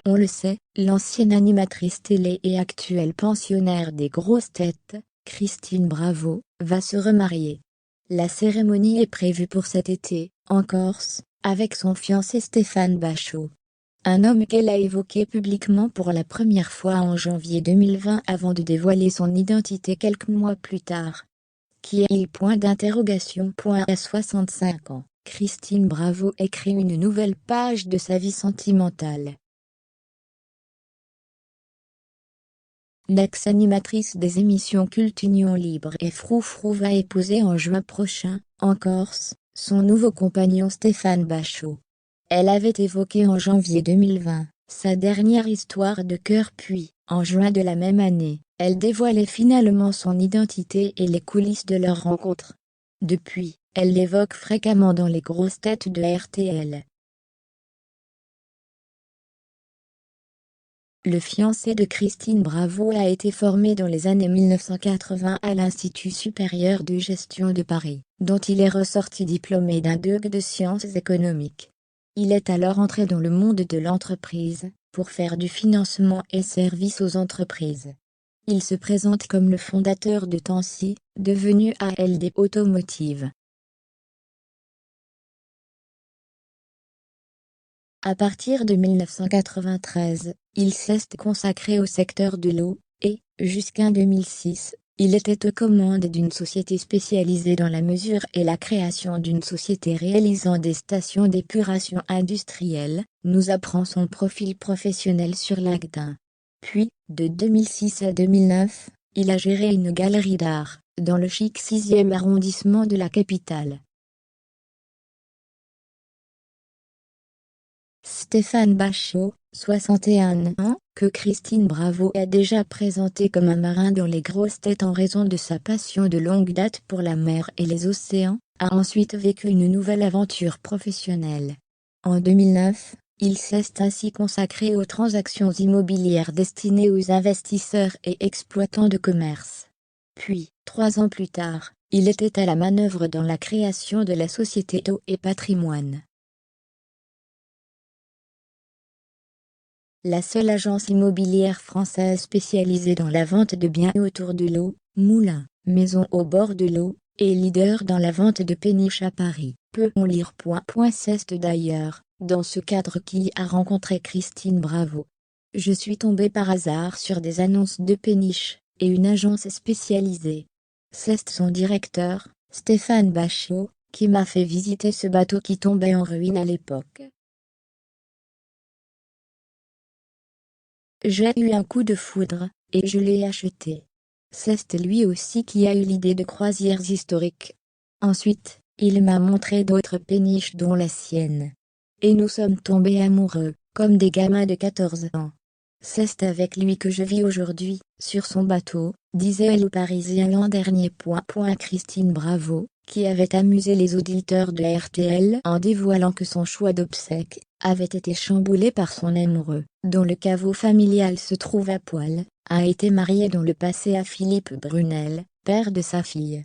On le sait, l'ancienne animatrice télé et actuelle pensionnaire des grosses têtes, Christine Bravo, va se remarier. La cérémonie est prévue pour cet été, en Corse, avec son fiancé Stéphane Bachot. Un homme qu'elle a évoqué publiquement pour la première fois en janvier 2020 avant de dévoiler son identité quelques mois plus tard. Qui est-il? À 65 ans, Christine Bravo écrit une nouvelle page de sa vie sentimentale. L'ex-animatrice des émissions Culte Union Libre et Froufrou va épouser en juin prochain, en Corse, son nouveau compagnon Stéphane Bachot. Elle avait évoqué en janvier 2020 sa dernière histoire de cœur puis, en juin de la même année, elle dévoilait finalement son identité et les coulisses de leur rencontre. Depuis, elle l'évoque fréquemment dans les grosses têtes de RTL. Le fiancé de Christine Bravo a été formé dans les années 1980 à l'Institut supérieur de gestion de Paris, dont il est ressorti diplômé d'un DEUG de sciences économiques. Il est alors entré dans le monde de l'entreprise, pour faire du financement et services aux entreprises. Il se présente comme le fondateur de Tancy, devenu ALD Automotive. À partir de 1993, il s'est consacré au secteur de l'eau, et, jusqu'en 2006, il était aux commandes d'une société spécialisée dans la mesure et la création d'une société réalisant des stations d'épuration industrielle, nous apprend son profil professionnel sur LinkedIn. Puis, de 2006 à 2009, il a géré une galerie d'art, dans le chic 6e arrondissement de la capitale. Stéphane Bachot, 61 ans, que Christine Bravo a déjà présenté comme un marin dans les grosses têtes en raison de sa passion de longue date pour la mer et les océans, a ensuite vécu une nouvelle aventure professionnelle. En 2009, il s'est ainsi consacré aux transactions immobilières destinées aux investisseurs et exploitants de commerce. Puis, 3 ans plus tard, il était à la manœuvre dans la création de la société Eau et Patrimoine. La seule agence immobilière française spécialisée dans la vente de biens autour de l'eau, moulins, maisons au bord de l'eau, et leader dans la vente de péniches à Paris. Peut-on lire. C'est d'ailleurs, dans ce cadre qui a rencontré Christine Bravo. Je suis tombé par hasard sur des annonces de péniches, et une agence spécialisée. C'est son directeur, Stéphane Bachot, qui m'a fait visiter ce bateau qui tombait en ruine à l'époque. J'ai eu un coup de foudre, et je l'ai acheté. C'est lui aussi qui a eu l'idée de croisières historiques. Ensuite, il m'a montré d'autres péniches dont la sienne. Et nous sommes tombés amoureux, comme des gamins de 14 ans. C'est avec lui que je vis aujourd'hui, sur son bateau, disait elle au Parisien l'an dernier. Christine Bravo, qui avait amusé les auditeurs de RTL en dévoilant que son choix d'obsèques avait été chamboulé par son amoureux, dont le caveau familial se trouve à Poil, a été mariée dans le passé à Philippe Brunel, père de sa fille.